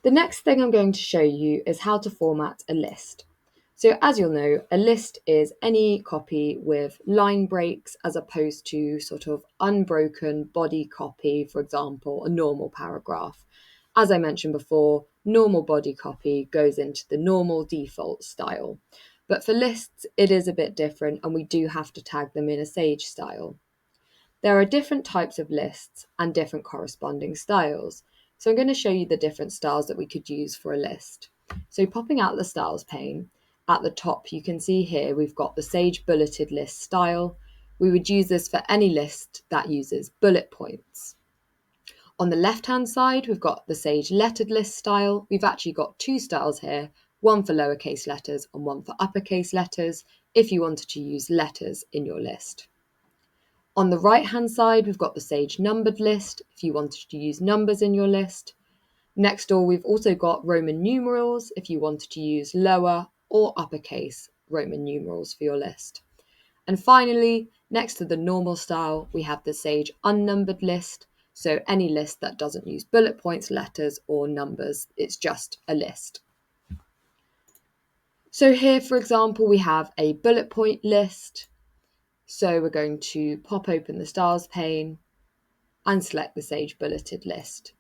The next thing I'm going to show you is how to format a list. So as you'll know, a list is any copy with line breaks as opposed to sort of unbroken body copy, for example, a normal paragraph. As I mentioned before, normal body copy goes into the normal default style. But for lists, it is a bit different and we do have to tag them in a Sage style. There are different types of lists and different corresponding styles. So I'm going to show you the different styles that we could use for a list. So popping out the styles pane, at the top you can see here we've got the Sage bulleted list style. We would use this for any list that uses bullet points. On the left hand side we've got the Sage lettered list style. We've actually got two styles here, one for lowercase letters and one for uppercase letters if you wanted to use letters in your list. On the right hand side, we've got the Sage numbered list if you wanted to use numbers in your list. Next door, we've also got Roman numerals if you wanted to use lower or uppercase Roman numerals for your list. And finally, next to the normal style, we have the Sage unnumbered list. So any list that doesn't use bullet points, letters, or numbers, it's just a list. So here, for example, we have a bullet point list. So we're going to pop open the styles pane and select the Sage bulleted list.